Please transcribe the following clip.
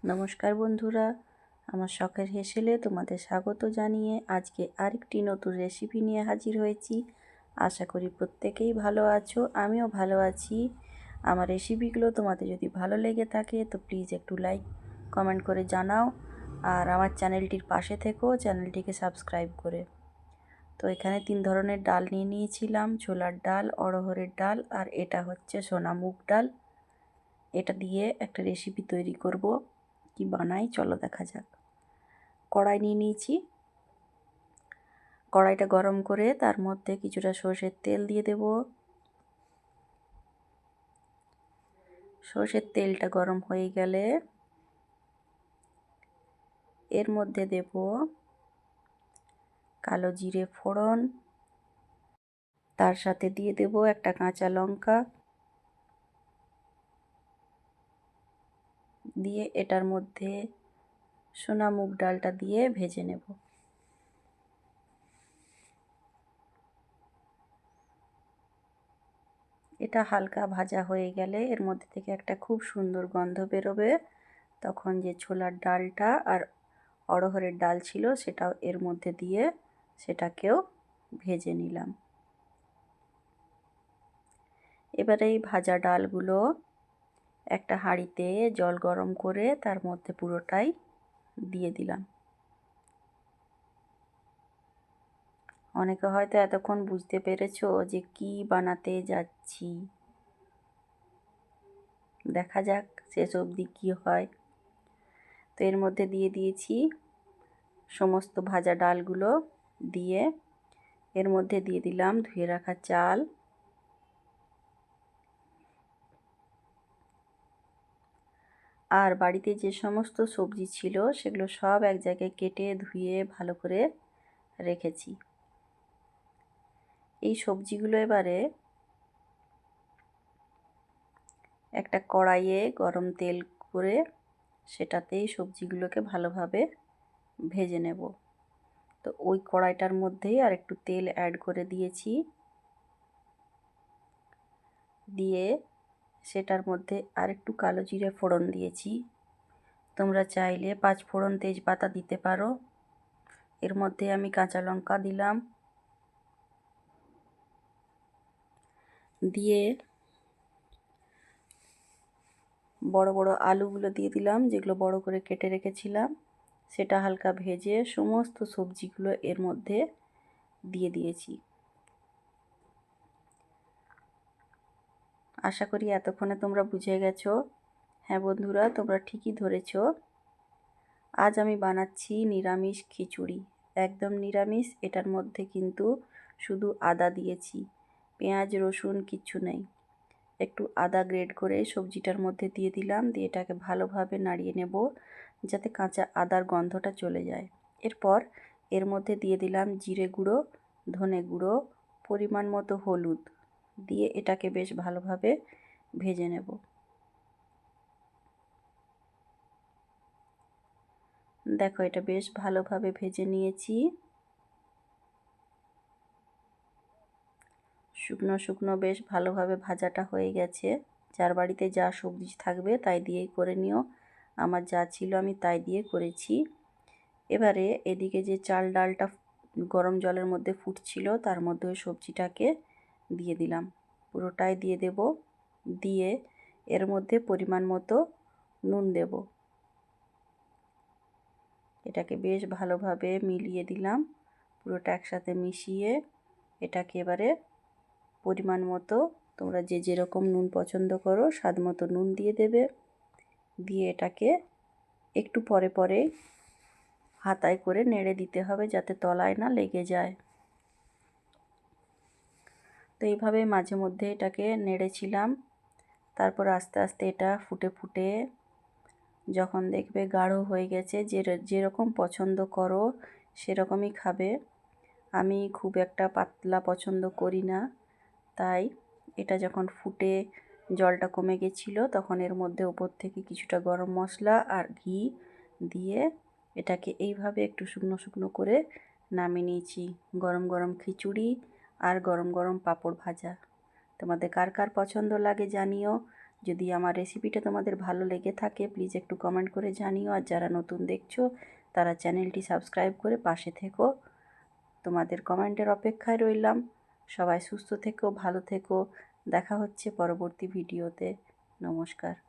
নমস্কার বন্ধুরা, আমার শখের হেসেলে তোমাদের স্বাগত জানিয়ে আজকে আরেকটি নতুন রেসিপি নিয়ে হাজির হয়েছি। আশা করি প্রত্যেকেই ভালো আছো, আমিও ভালো আছি। আমার রেসিপিগুলো তোমাদের যদি ভালো লেগে থাকে তো প্লিজ একটু লাইক কমেন্ট করে জানাও, আর আমার চ্যানেলটির পাশে থেকেও চ্যানেলটিকে সাবস্ক্রাইব করে। তো এখানে 3 ধরনের ডাল নিয়ে নিয়েছিলাম, ছোলার ডাল, অড়হরের ডাল, আর এটা হচ্ছে সোনা মুগ ডাল। এটা দিয়ে একটা রেসিপি তৈরি করব। কি বানাই চলো দেখা যাক। কড়াই নিয়ে নিয়েছি, কড়াইটা গরম করে তার মধ্যে কিছুটা সর্ষের তেল দিয়ে দেব। সর্ষের তেলটা গরম হয়ে গেলে এর মধ্যে দেব কালো জিরে ফোড়ন, তার সাথে দিয়ে দেব একটা কাঁচা লঙ্কা, দিয়ে এটার মধ্যে সোনা মুগ ডালটা দিয়ে ভেজে নেব। এটা হালকা ভাজা হয়ে গেলে এর মধ্যে থেকে একটা খুব সুন্দর গন্ধ বেরোবে। তখন যে ছোলার ডালটা আর অড়হরের ডাল ছিল সেটাও এর মধ্যে দিয়ে সেটাকেও ভেজে নিলাম। এবারে এই ভাজা ডালগুলো একটা হাঁড়িতে জল গরম করে তার মধ্যে পুরোটাই দিয়ে দিলাম। অনেকে হয়তো এতক্ষণ বুঝতে পেরেছো যে কি বানাতে যাচ্ছি। দেখা যাক শেষ অবধি কী হয়। তো এর মধ্যে দিয়ে দিয়েছি সমস্ত ভাজা ডালগুলো, দিয়ে এর মধ্যে দিয়ে দিলাম ধুয়ে রাখা চাল, আর বাড়িতে যে সমস্ত সবজি ছিল সেগুলো সব এক জায়গায় কেটে ধুয়ে ভালো করে রেখেছি। এই সবজিগুলো এবারে একটা কড়াইয়ে গরম তেল করে সেটাতেই সবজিগুলোকে ভালোভাবে ভেজে নেব। তো ওই কড়াইটার মধ্যেই আর একটু তেল অ্যাড করে দিয়েছি, দিয়ে সেটার মধ্যে আর একটু কালো জিরে ফোড়ন দিয়েছি। তোমরা চাইলে 5 ফোড়ন তেজপাতা দিতে পারো। এর মধ্যে আমি কাঁচা লঙ্কা দিলাম, দিয়ে বড় বড় আলুগুলো দিয়ে দিলাম যেগুলো বড় করে কেটে রেখেছিলাম। সেটা হালকা ভেজে সমস্ত সবজিগুলো এর মধ্যে দিয়ে দিয়েছি। আশা করি এতক্ষণে তোমরা বুঝে গেছো। হ্যাঁ বন্ধুরা, তোমরা ঠিকই ধরেছো। আজ আমি বানাচ্ছি নিরামিষ খিচুড়ি, একদম নিরামিষ। এটার মধ্যে কিন্তু শুধু আদা দিয়েছি, পেঁয়াজ রসুন কিচ্ছু নেই। একটু আদা গ্রেড করে সবজিটার মধ্যে দিয়ে দিলাম, দিয়ে এটাকে ভালোভাবে নাড়িয়ে নেব যাতে কাঁচা আদার গন্ধটা চলে যায়। এরপর এর মধ্যে দিয়ে দিলাম জিরে গুঁড়ো, ধনে গুঁড়ো, পরিমাণ মতো হলুদ, দিয়ে এটাকে বেশ ভালোভাবে ভেজে নেব। দেখো এটা বেশ ভালোভাবে ভেজে নিয়েছি। শুকনো শুকনো বেশ ভালোভাবে ভাজাটা হয়ে গেছে। যার বাড়িতে যা সবজি থাকবে তাই দিয়েই করে নিও। আমার যা ছিল আমি তাই দিয়ে করেছি। এবারে এদিকে যে চাল ডালটা গরম জলের মধ্যে ফুটছিল তার মধ্যে ওই সবজিটাকে দিয়ে দিলাম, পুরোটাই দিয়ে দেব। দিয়ে এর মধ্যে পরিমাণ মতো নুন দেব। এটাকে বেশ ভালোভাবে মিলিয়ে দিলাম, পুরোটা একসাথে মিশিয়ে এটাকে এবারে পরিমাণ মতো তোমরা যে যেরকম নুন পছন্দ করো স্বাদ মতো নুন দিয়ে দেবে। দিয়ে এটাকে একটু পরে পরে হাতায় করে নেড়ে দিতে হবে যাতে তলায় না লেগে যায়। তো এইভাবে মাঝে মধ্যে এটাকে নেড়েছিলাম। তারপর আস্তে আস্তে এটা ফুটে ফুটে যখন দেখবে গাঢ় হয়ে গেছে, যেরকম পছন্দ করো সেরকমই খাবে। আমি খুব একটা পাতলা পছন্দ করি না, তাই এটা যখন ফুটে জলটা কমে গেছিলো তখন এর মধ্যে উপর থেকে কিছুটা গরম মশলা আর ঘি দিয়ে এটাকে এইভাবে একটু শুকনো শুকনো করে নামিয়ে নিয়েছি। গরম গরম খিচুড়ি আর গরম গরম পাঁপড় ভাজা। তোমাদের কার কার পছন্দ লাগে জানিও। যদি আমার রেসিপিটা তোমাদের ভালো লেগে থাকে প্লিজ একটু কমেন্ট করে জানিও। আর যারা নতুন দেখছো তারা চ্যানেলটি সাবস্ক্রাইব করে পাশে থেকো। তোমাদের কমেন্টের অপেক্ষায় রইলাম। সবাই সুস্থ থেকো, ভালো থেকো। দেখা হচ্ছে পরবর্তী ভিডিওতে। নমস্কার।